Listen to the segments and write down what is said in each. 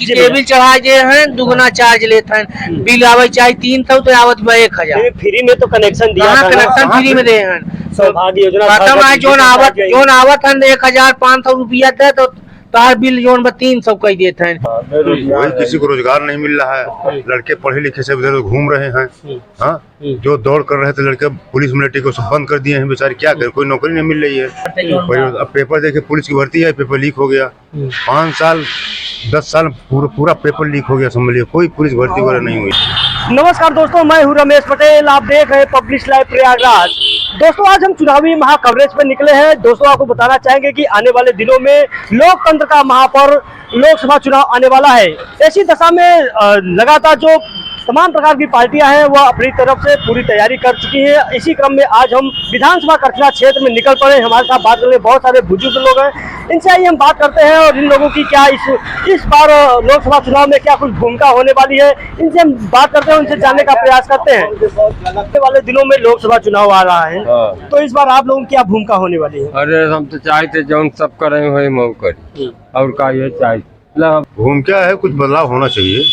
की टेबल चढ़ा जे हैं, दुगना चार्ज लेते हैं। बिल आवे चाहे 300 तो आवत 1000। फ्री में तो कनेक्शन दिया था, कनेक्शन फ्री में दे हैं। सौभाग्य योजना खत्म है जोन आवत है 1500 रुपया दे तो तार बिल जोन 300 कह देते हैं। वही किसी को रोजगार नहीं मिल रहा है, लड़के पढ़े लिखे से उधर घूम रहे हैं। हाँ, जो दौड़ कर रहे थे लड़के पुलिस मिलिट्री को सब बंद कर दिए हैं। बेचारे क्या करें, कोई नौकरी नहीं मिल रही है। अब पेपर देखे पुलिस की भर्ती है, पेपर लीक हो गया। 5 साल 10 साल पूरा पेपर लीक हो गया, समझ लिया कोई पुलिस भर्ती वगैरह नहीं हुई। नमस्कार दोस्तों, मैं हूं रमेश पटेल, आप देख रहे हैं पब्लिश लाइव प्रयागराज। दोस्तों आज हम चुनावी महा कवरेज पर निकले हैं। दोस्तों आपको बताना चाहेंगे कि आने वाले दिनों में लोकतंत्र का महापर्व लोकसभा चुनाव आने वाला है। ऐसी दशा में लगातार जो तमाम प्रकार की पार्टियां हैं वह अपनी तरफ से पूरी तैयारी कर चुकी हैं। इसी क्रम में आज हम विधानसभा कचरा क्षेत्र में निकल पड़े। हमारे साथ बात करने बहुत सारे बुजुर्ग लोग हैं, इनसे आइए हम बात करते हैं और इन लोगों की क्या इस बार लोकसभा चुनाव में क्या कुछ भूमिका होने वाली है, इनसे हम बात करते हैं, उनसे जानने का प्रयास करते हैं। आने वाले दिनों में लोकसभा चुनाव आ रहा है, तो इस बार आप लोगों की क्या भूमिका होने वाली है? अरे हम तो चाहते जो सब करें वही मऊ करें, और का ये चाहिए भूमिका है, कुछ बदलाव होना चाहिए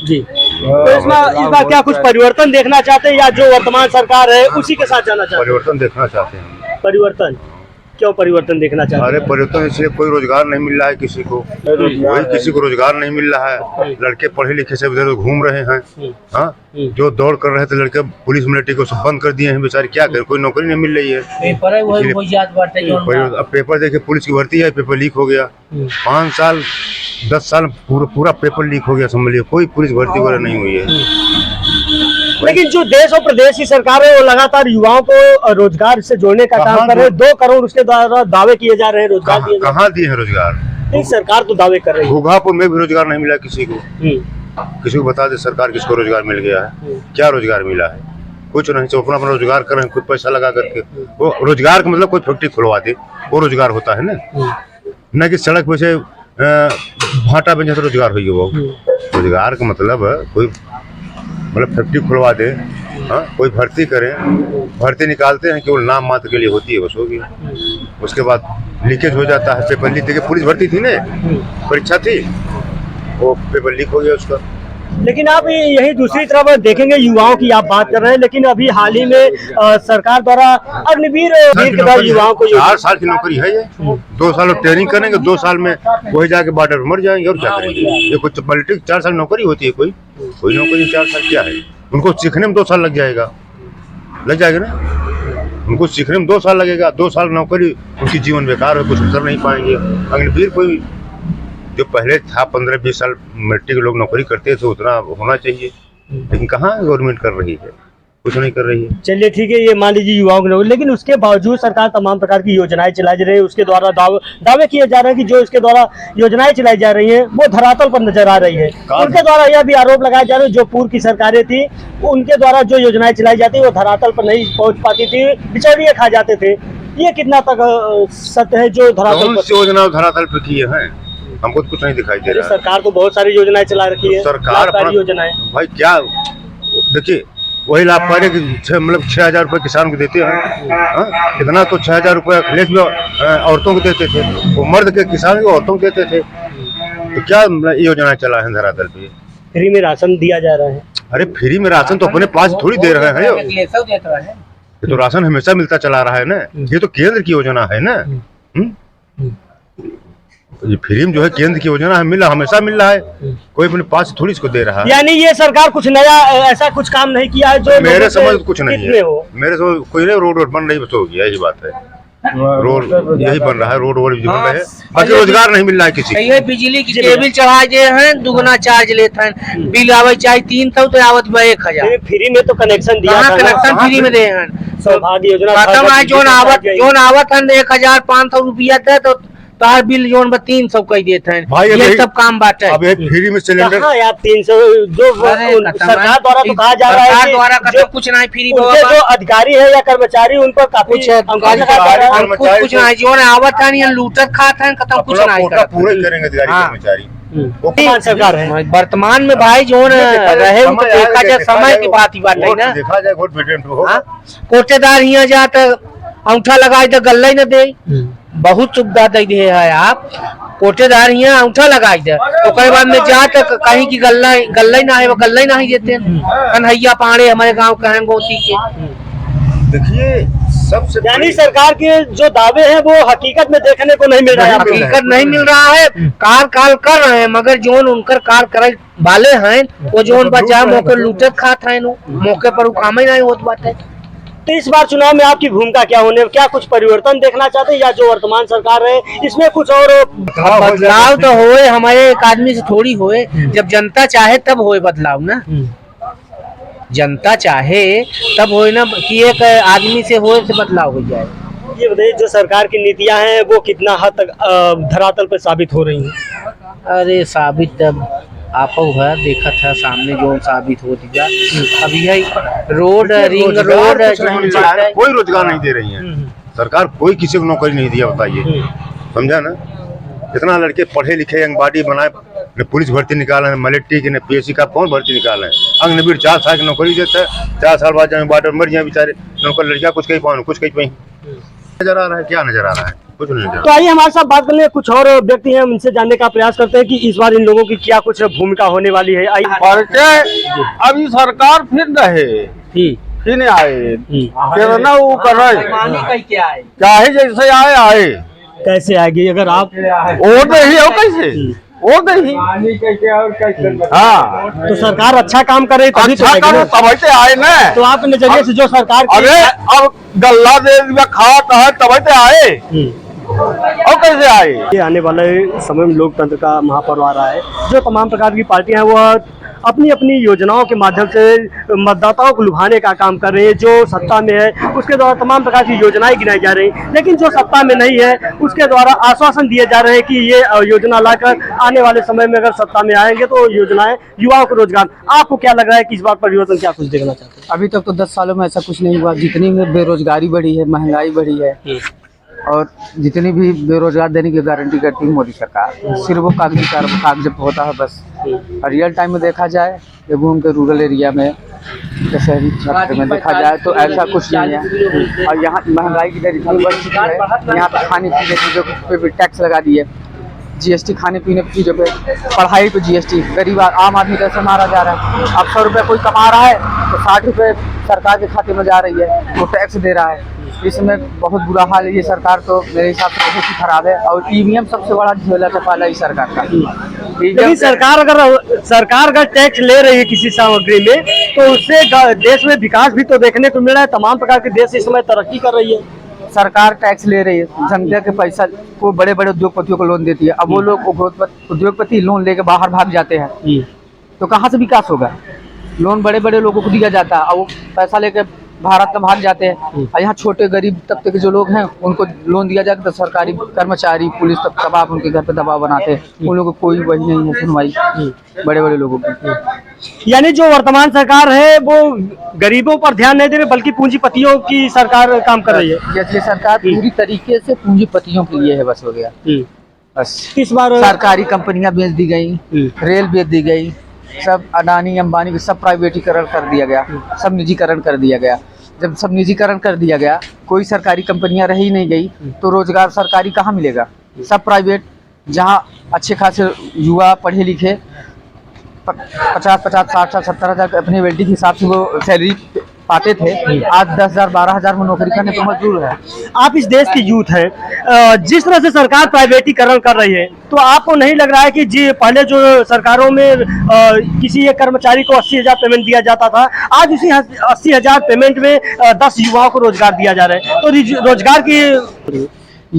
जी। तो इस बार क्या कुछ परिवर्तन देखना चाहते हैं या जो वर्तमान सरकार है उसी के साथ जाना चाहते हैं? परिवर्तन देखना चाहते हैं। परिवर्तन क्यों परिवर्तन देखना चाहते हैं? अरे परिवर्तन इसलिए कोई रोजगार नहीं मिल रहा है किसी को, वही किसी को रोजगार नहीं मिल रहा है। लड़के पढ़े लिखे से उधर घूम रहे हैं। हाँ, जो दौड़ कर रहे थे लड़के पुलिस मिलिट्री को सब बंद कर दिए हैं। बेचारे क्या करें, कोई नौकरी नहीं मिल रही है। अब पेपर देखे पुलिस की भर्ती है, पेपर लीक हो गया। 5 साल 10 साल पूरा पेपर लीक हो गया, समझ लिया कोई पुलिस भर्ती वगैरह नहीं हुई है। लेकिन जो देश और प्रदेश की सरकार है वो लगातार युवाओं को रोजगार से जोड़ने का काम कर रहे हैं। 2 करोड़ उसके द्वारा दावे किए जा रहे हैं, रोजगार दिए जा रहे हैं। कहाँ दिए हैं रोजगार? नहीं, सरकार तो दावे कर रही है। घोघापुर में भी रोजगार नहीं मिला किसी को। किसी को बता दे सरकार किसको रोजगार मिल गया है, क्या रोजगार मिला है? कुछ नहीं, तो अपना रोजगार कर रहे हैं, कुछ पैसा लगा करके। वो रोजगार का मतलब कोई फैक्ट्री खुलवा दे, वो रोजगार होता है न कि सड़क पे से भाटा बन जाए तो रोजगार होगी। वो रोजगार का मतलब कोई फैक्ट्री खुलवा दे, हाँ, कोई भर्ती करे, भर्ती निकालते हैं केवल नाम मात्र के लिए होती है, बस होगी। उसके बाद लीकेज हो जाता है। पेपर लीक, देखिए पुलिस भर्ती थी ना, परीक्षा थी, वो पेपर लीक हो गया उसका। लेकिन आप यही दूसरी तरफ देखेंगे, युवाओं की आप बात कर रहे हैं, लेकिन अभी हाल ही में सरकार द्वारा अग्निवीर के द्वारा युवाओं को 4 साल की नौकरी है ये। 2 साल ट्रेनिंग करेंगे, 2 साल में वही जाके बॉर्डर पर मर जाएंगे, और क्या करेंगे? ये कुछ पॉलिटिक्स 4 साल नौकरी होती है? कोई नौकरी 4 साल क्या है? उनको सीखने में 2 साल लग जाएगा ना। उनको सीखने में 2 साल लगेगा। 2 साल नौकरी उनकी जीवन बेकार है, कुछ कर नहीं पाएंगे। अग्निवीर कोई जो पहले था 15-20 साल मिलिट्री के लोग नौकरी करते थे, उतना होना चाहिए, लेकिन कहाँ गवर्नमेंट कर रही है, कुछ नहीं कर रही है। चलिए ठीक है, ये मान लीजिए युवाओं के नौकरी, लेकिन उसके बावजूद सरकार तमाम प्रकार की योजनाएं चलाई जा रही है। उसके द्वारा दावे किए जा रहे हैं कि जो इसके द्वारा योजनाएं चलाई जा रही है वो धरातल पर नजर आ रही है। उनके द्वारा यह भी आरोप लगाया जा रहा है जो पूर्व की सरकारें थी उनके द्वारा जो योजनाएं चलाई जाती वो धरातल पर नहीं पहुँच पाती थी, बिचौलिए खा जाते थे। ये कितना तक सत्य है? जो योजना धरातल पर की है, हमको तो कुछ नहीं दिखाई दे रहा है। सरकार को बहुत सारी योजनाएं चला रखी है, सरकार योजनाएं। भाई क्या देखिए, वही लाभकारी मतलब 6000 रुपये किसान को देते हैं। कितना तो 6000 रुपये अखिलेश में औरतों को देते थे, वो मर्द के किसान को औरतों को देते थे। तो क्या योजना चला है धरातल पे? फ्री में राशन दिया जा रहा है। अरे फ्री में राशन तो अपने पास थोड़ी दे रहे हैं, ये तो राशन हमेशा मिलता चला रहा है ना। ये तो केंद्र की योजना है ना। ये फ्री में जो है केंद्र की योजना है, हमेशा मिल रहा है, कोई अपने पास थोड़ी इसको दे रहा है। यानी ये सरकार कुछ नया ऐसा कुछ काम नहीं किया है जो मेरे समझ कुछ नहीं है। मेरे समझ कोई नहीं, रोड बन रही बस हो गया, यही बात है। रोड यही बन रहा है, रोड बन रहा है, बाकी रोजगार नहीं मिल रहा है किसी को। बिजली की टेबल चढ़ा जे हैं, दुगना चार्ज लेते हैं। बिल आवे चाहे 300 तो आवत 1000। फ्री में तो कनेक्शन दिया था, कनेक्शन फ्री में दे हैं। सौभाग्य योजना खत्म है जोन आवत है 1500 रुपया दे तो तार बिल जोन 300 कह देते हैं। ये सब काम बात है। अब फ्री में सिलेंडर यार 300 जो सरकार द्वारा तो कहा जा रहा है कि कुछ नहीं फ्री, जो अधिकारी है या कर्मचारी उन पर काफी कुछ नहीं, जो आवत है लूटत खाते हैं, खत्म कुछ नहीं पूरे करेंगे अधिकारी कर्मचारी। सरकार है वर्तमान में भाई जो रहे देखा जाए समय की बात ही बात नहीं ना। देखा जाए कोटेदार यहाँ जाते अंगूठा लगाए तो गल्ला ही न दे, बहुत सुविधा दे दिए है आप कोटेदार यहाँ अंगूठा लगाई दे ओकर बाद में जा तक कहीं की गल्ला ना है वो गल्ला ही नहीं देते कन्हैया पाड़े हमारे गांव के हैं गोती के। देखिए सबसे यानी सरकार के जो दावे हैं वो हकीकत में देखने को नहीं मिल रहा है। हकीकत नहीं मिल रहा है। काल कर रहे हैं मगर जोन उनकर कार करे वाले हैं वो जोन बचा मौके लूटत खात हैं मौके पर काम ही नहीं होत बात है। तो इस बार चुनाव में आपकी भूमिका क्या होने, क्या कुछ परिवर्तन देखना चाहते हैं या जो वर्तमान सरकार है इसमें कुछ और बदलाव तो होए हमारे एक आदमी से थोड़ी होए जब जनता चाहे तब होए बदलाव ना जनता चाहे तब होए ना कि एक आदमी से होए से बदलाव हो जाए। ये बताइए जो सरकार की नीतियां हैं वो कितना हद तक धरातल पर साबित हो रही हैं? अरे साबित तब आप देखा था सामने जो साबित हो दिया अभी है रोड रिंग रोड कोई रोजगार नहीं दे रही है सरकार, कोई किसी को नौकरी नहीं दिया बताइए, समझा ना। इतना लड़के पढ़े लिखे अंगनबाड़ी बनाए न पुलिस भर्ती निकाला है मलेट्टी की न पीएससी का कौन भर्ती निकाला है। अग्निवीर 4 साल की नौकरी देता है 4 साल बाद जाए बाटर मर जाए बेचारे नौकर लड़कियां कुछ कहीं पाओ कुछ कहीं पाई नजर आ रहा है, क्या नजर आ रहा है कुछ नहीं नजर। तो आइए हमारे साथ बात करने कुछ और व्यक्ति हैं उनसे जानने का प्रयास करते हैं कि इस बार इन लोगों की क्या कुछ भूमिका होने वाली है। अभी सरकार फिर रहे फिर नहीं आए फिर ना वो कर रहे चाहे जैसे आए कैसे आएगी अगर आप और नहीं हो कैसे और नहीं हाँ तो सरकार अच्छा काम करे तभी तो अच्छा करो तब से आए ना। तो आपके नजरिए से जो सरकार अरे अब गल्ला दे दिया खाता है तब से आए और कैसे आए। ये आने वाले समय में लोकतंत्र का महापर्व आ रहा है, जो तमाम प्रकार की पार्टियां हैं वो अपनी अपनी योजनाओं के माध्यम से मतदाताओं को लुभाने का काम कर रही है। जो सत्ता में है उसके द्वारा तमाम प्रकार की योजनाएं गिनाई जा रही हैं, लेकिन जो सत्ता में नहीं है उसके द्वारा आश्वासन दिए जा रहे हैं कि ये योजना लाकर आने वाले समय में अगर सत्ता में आएंगे तो योजनाएं युवाओं को रोजगार। आपको क्या लग रहा है कि इस बार परिवर्तन क्या कुछ देखना चाहते हैं? अभी तक तो 10 सालों में ऐसा कुछ नहीं हुआ। जितनी में बेरोजगारी बढ़ी है, महंगाई बढ़ी है और जितनी भी बेरोजगार देने की गारंटी करती है मोदी सरकार, सिर्फ वो कागज होता है बस। और रियल टाइम में देखा जाए जब घूम के रूरल एरिया में या शहरी क्षेत्र में देखा जाए तो ऐसा कुछ नहीं है। और यहाँ महंगाई की दर इतनी बढ़ चुकी है, यहाँ पे खाने पीने चीज़ों पे भी टैक्स लगा दिए, जीएसटी खाने पीने की चीज़ों पे, पढ़ाई पे जीएसटी। गरीब आम आदमी कैसे मारा जा रहा है। अब 100 रुपये कोई कमा रहा है तो 60 रुपये सरकार के खाते में जा रही है, वो टैक्स दे रहा है। इसमें बहुत बुरा हाल है। ये सरकार तो मेरे हिसाब से बहुत ही खराब है। और ईवीएम सबसे बड़ा झोला चपाला इस सरकार का। लेकिन सरकार अगर टैक्स ले रही है किसी सामग्री में तो उससे देश में विकास भी तो देखने को मिल रहा है। तमाम प्रकार के देश इस समय तरक्की कर रही है। सरकार टैक्स ले रही है, जनता के पैसा को बड़े बड़े उद्योगपतियों को लोन देती है। अब वो लोग उद्योगपति लोन लेके बाहर भाग जाते हैं तो कहाँ से विकास होगा। लोन बड़े बड़े लोगों को दिया जाता है और वो पैसा लेके भारत में भाग जाते हैं। और यहाँ छोटे गरीब तबके के जो लोग हैं उनको लोन दिया जाता है तो सरकारी कर्मचारी पुलिस तक दबाव उनके घर पे दबाव बनाते हैं। उन लोगों को कोई वही नहीं है सुनवाई बड़े बड़े लोगों की। यानी जो वर्तमान सरकार है वो गरीबों पर ध्यान नहीं दे रही बल्कि पूंजीपतियों की सरकार काम कर रही है। ये सरकार पूरी तरीके से पूंजीपतियों के लिए है बस हो गया बस। इस बार सरकारी कंपनियां बेच दी गई, रेल बेच दी गई, सब अडानी अंबानी सब प्राइवेटीकरण कर दिया गया, सब निजीकरण कर दिया गया। जब सब निजीकरण कर दिया गया कोई सरकारी कंपनियां रही नहीं गई तो रोजगार सरकारी कहाँ मिलेगा। सब प्राइवेट, जहाँ अच्छे खासे युवा पढ़े लिखे 50, 60, 70 हज़ार अपने एबिलिटी के हिसाब से वो सैलरी पाते थे, आज 10,000 12,000 में नौकरी करने को मजबूर है। आप इस देश के यूथ हैं, जिस तरह से सरकार प्राइवेटीकरण कर रही है तो आपको नहीं लग रहा है कि जी पहले जो सरकारों में किसी एक कर्मचारी को 80,000 पेमेंट दिया जाता था, आज उसी 80,000 पेमेंट में 10 युवाओं को रोजगार दिया जा रहा है। तो रोजगार की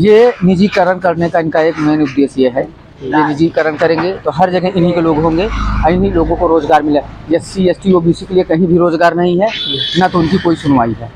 ये निजीकरण करने का इनका एक मेन उद्देश्य ये है। ये निजीकरण करेंगे तो हर जगह इन्हीं के लोग होंगे, इन्हीं लोगों को रोजगार मिले। SC ST OBC के लिए कहीं भी रोजगार नहीं है, ना तो उनकी कोई सुनवाई है।